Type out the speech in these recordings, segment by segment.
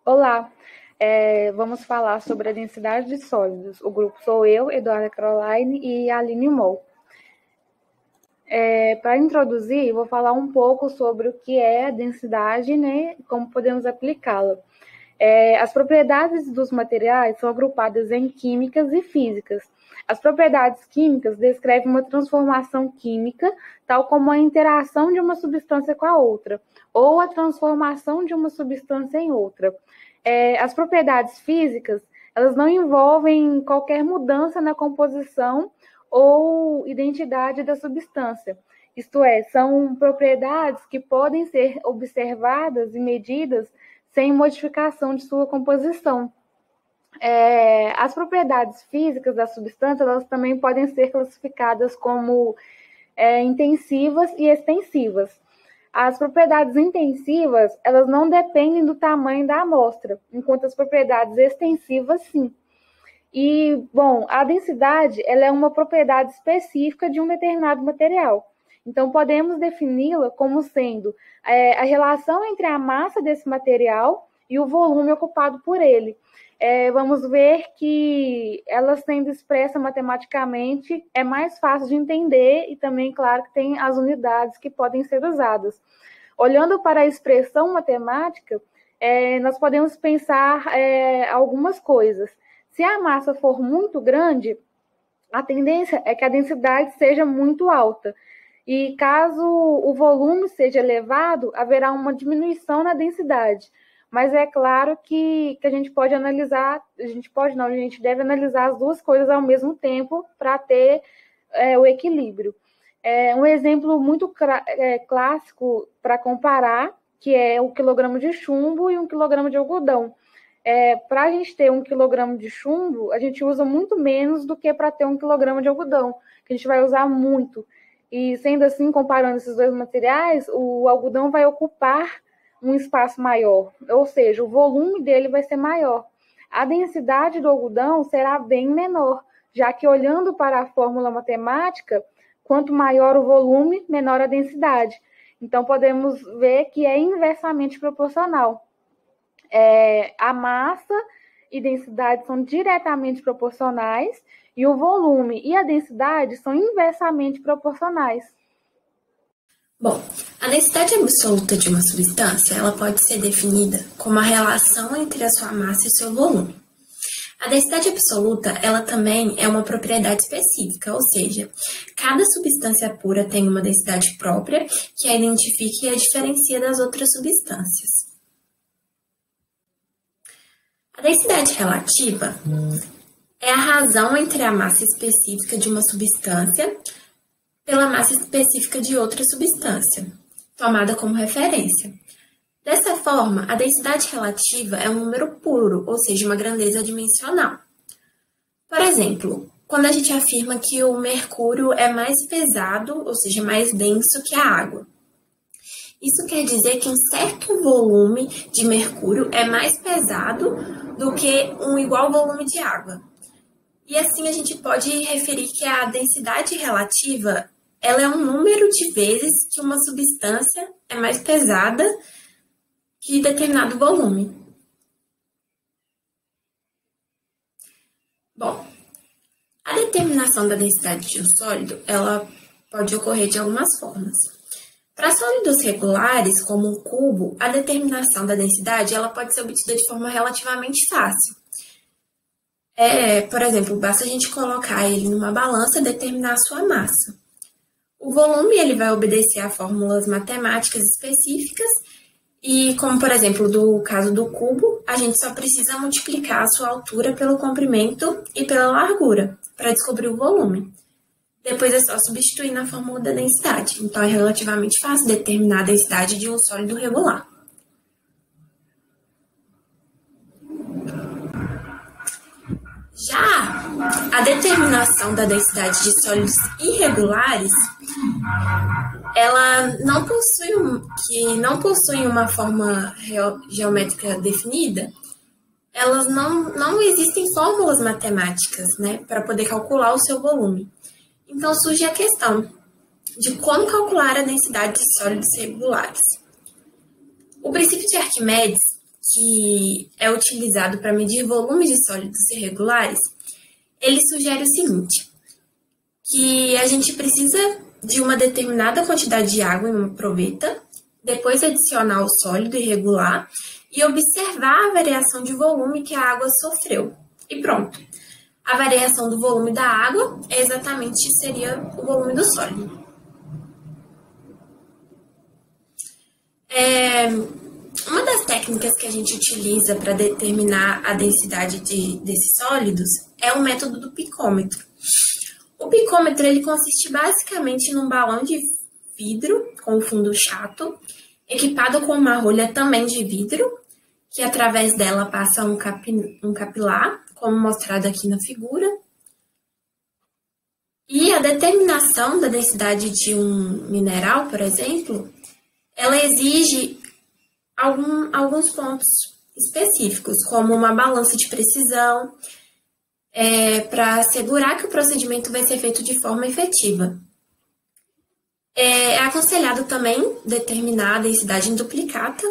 Olá, vamos falar sobre a densidade de sólidos. O grupo sou eu, Eduarda Caroline e a Aline Moll. Para introduzir, vou falar um pouco sobre o que é a densidade, né, e como podemos aplicá-la. As propriedades dos materiais são agrupadas em químicas e físicas. As propriedades químicas descrevem uma transformação química, tal como a interação de uma substância com a outra, ou a transformação de uma substância em outra. As propriedades físicas, elas não envolvem qualquer mudança na composição ou identidade da substância. Isto é, são propriedades que podem ser observadas e medidas sem modificação de sua composição. As propriedades físicas da substância, elas também podem ser classificadas como intensivas e extensivas. As propriedades intensivas, elas não dependem do tamanho da amostra, enquanto as propriedades extensivas, sim. E, bom, a densidade, ela é uma propriedade específica de um determinado material. Então, podemos defini-la como sendo a relação entre a massa desse material e o volume ocupado por ele. Vamos ver que ela sendo expressa matematicamente é mais fácil de entender e também, claro, que tem as unidades que podem ser usadas. Olhando para a expressão matemática, nós podemos pensar algumas coisas. Se a massa for muito grande, a tendência é que a densidade seja muito alta. E caso o volume seja elevado, haverá uma diminuição na densidade. Mas é claro que a gente pode analisar, a gente deve analisar as duas coisas ao mesmo tempo para ter o equilíbrio. Um exemplo muito clássico para comparar, que é o quilograma de chumbo e um quilograma de algodão. Para a gente ter 1 quilograma de chumbo, a gente usa muito menos do que para ter 1 quilograma de algodão, que a gente vai usar muito. E sendo assim, comparando esses dois materiais, o algodão vai ocupar um espaço maior, ou seja, o volume dele vai ser maior. A densidade do algodão será bem menor, já que olhando para a fórmula matemática, quanto maior o volume, menor a densidade. Então, podemos ver que é inversamente proporcional. A massa e densidade são diretamente proporcionais e o volume e a densidade são inversamente proporcionais. Bom, a densidade absoluta de uma substância, ela pode ser definida como a relação entre a sua massa e o seu volume. A densidade absoluta, ela também é uma propriedade específica, ou seja, cada substância pura tem uma densidade própria que a identifica e a diferencia das outras substâncias. A densidade relativa é a razão entre a massa específica de uma substância pela massa específica de outra substância, tomada como referência. Dessa forma, a densidade relativa é um número puro, ou seja, uma grandeza adimensional. Por exemplo, quando a gente afirma que o mercúrio é mais pesado, ou seja, mais denso que a água. Isso quer dizer que um certo volume de mercúrio é mais pesado do que um igual volume de água. E assim a gente pode referir que a densidade relativa ela é um número de vezes que uma substância é mais pesada que determinado volume. Bom, a determinação da densidade de um sólido, ela pode ocorrer de algumas formas. Para sólidos regulares, como um cubo, a determinação da densidade ela pode ser obtida de forma relativamente fácil. Por exemplo, basta a gente colocar ele numa balança e determinar a sua massa. O volume ele vai obedecer a fórmulas matemáticas específicas e, como por exemplo, do caso do cubo, a gente só precisa multiplicar a sua altura pelo comprimento e pela largura para descobrir o volume. Depois é só substituir na fórmula da densidade. Então, é relativamente fácil determinar a densidade de um sólido regular. Já a determinação da densidade de sólidos irregulares, ela não possuem uma forma geométrica definida, elas não existem fórmulas matemáticas, né, para poder calcular o seu volume. Então surge a questão de como calcular a densidade de sólidos regulares. O princípio de Arquimedes que é utilizado para medir volumes de sólidos irregulares, ele sugere o seguinte, que a gente precisa de uma determinada quantidade de água em uma proveta, depois adicionar o sólido irregular e observar a variação de volume que a água sofreu. E pronto. A variação do volume da água seria o volume do sólido. Uma das técnicas que a gente utiliza para determinar a densidade desses sólidos é o método do picômetro. O picômetro ele consiste basicamente num balão de vidro com fundo chato, equipado com uma rolha também de vidro, que através dela passa um capilar, como mostrado aqui na figura. E a determinação da densidade de um mineral, por exemplo, ela exige alguns pontos específicos, como uma balança de precisão, para assegurar que o procedimento vai ser feito de forma efetiva. É aconselhado também determinar a densidade em duplicata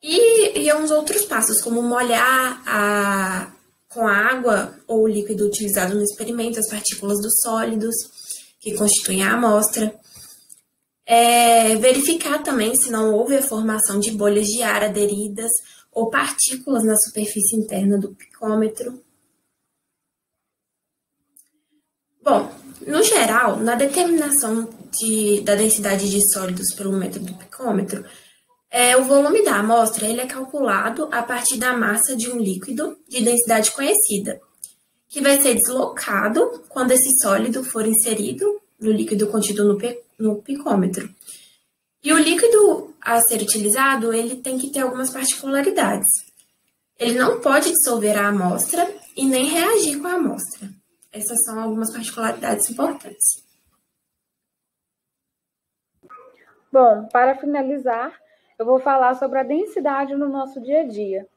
e uns outros passos, como molhar com a água ou o líquido utilizado no experimento as partículas dos sólidos que constituem a amostra. Verificar também se não houve a formação de bolhas de ar aderidas ou partículas na superfície interna do picômetro. Bom, no geral, na determinação da densidade de sólidos pelo método do picômetro, o volume da amostra ele é calculado a partir da massa de um líquido de densidade conhecida, que vai ser deslocado quando esse sólido for inserido no líquido contido no picômetro. E o líquido a ser utilizado, ele tem que ter algumas particularidades. Ele não pode dissolver a amostra e nem reagir com a amostra. Essas são algumas particularidades importantes. Bom, para finalizar, eu vou falar sobre a densidade no nosso dia a dia.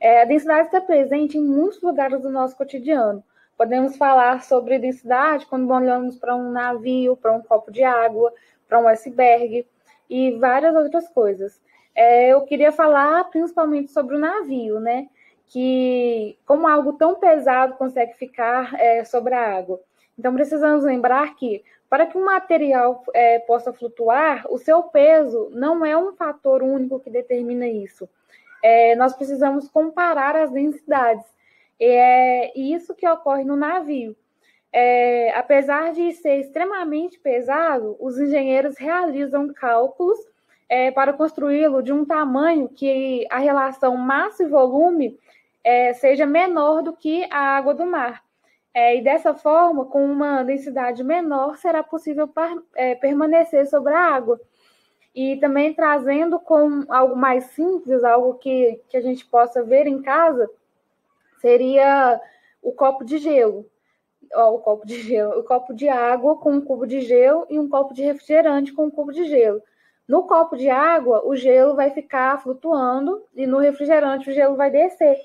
A densidade está presente em muitos lugares do nosso cotidiano. Podemos falar sobre densidade quando olhamos para um navio, para um copo de água, para um iceberg e várias outras coisas. Eu queria falar principalmente sobre o navio, né? Que como algo tão pesado consegue ficar sobre a água. Então, precisamos lembrar que para que um material possa flutuar, o seu peso não é um fator único que determina isso. Nós precisamos comparar as densidades. E é isso que ocorre no navio. Apesar de ser extremamente pesado, os engenheiros realizam cálculos para construí-lo de um tamanho que a relação massa e volume seja menor do que a água do mar. E dessa forma, com uma densidade menor, será possível permanecer sobre a água. E também trazendo com algo mais simples, algo que a gente possa ver em casa, seria o copo de gelo. O copo de água com um cubo de gelo e um copo de refrigerante com um cubo de gelo. No copo de água, o gelo vai ficar flutuando e no refrigerante o gelo vai descer.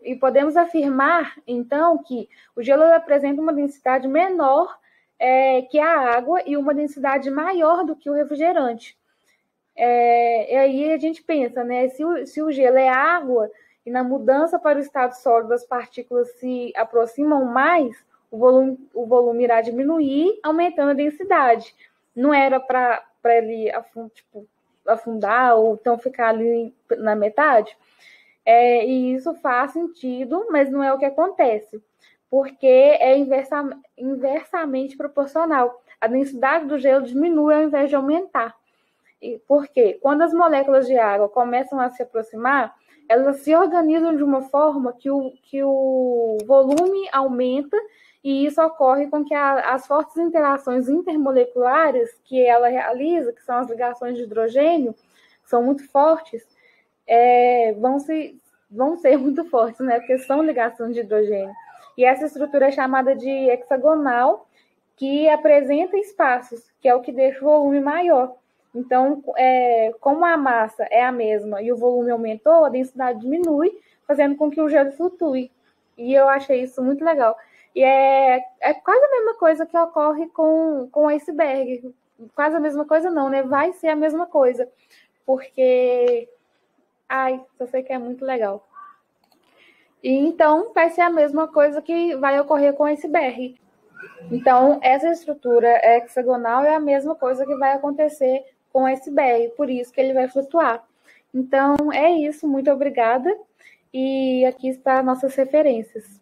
E podemos afirmar, então, que o gelo apresenta uma densidade menor que a água e uma densidade maior do que o refrigerante. E aí a gente pensa, né? Se o gelo é água e na mudança para o estado sólido as partículas se aproximam mais, o volume irá diminuir, aumentando a densidade. Não era para ele afundar ou então ficar ali na metade. E isso faz sentido, mas não é o que acontece, porque é inversamente proporcional. A densidade do gelo diminui ao invés de aumentar. Por quê? Quando as moléculas de água começam a se aproximar, elas se organizam de uma forma que o volume aumenta, e isso ocorre com que as fortes interações intermoleculares que ela realiza, que são as ligações de hidrogênio, que são muito fortes, vão ser muito fortes, né? Porque são ligações de hidrogênio. E essa estrutura é chamada de hexagonal, que apresenta espaços, que é o que deixa o volume maior. Então, como a massa é a mesma e o volume aumentou, a densidade diminui, fazendo com que o gelo flutue. E eu achei isso muito legal. E é quase a mesma coisa que ocorre com o iceberg. Quase a mesma coisa não, né? Vai ser a mesma coisa. porque, só sei que é muito legal. E então vai ser a mesma coisa que vai ocorrer com esse BR. Então, essa estrutura hexagonal é a mesma coisa que vai acontecer com esse BR, por isso que ele vai flutuar. Então, é isso, muito obrigada. E aqui está nossas referências.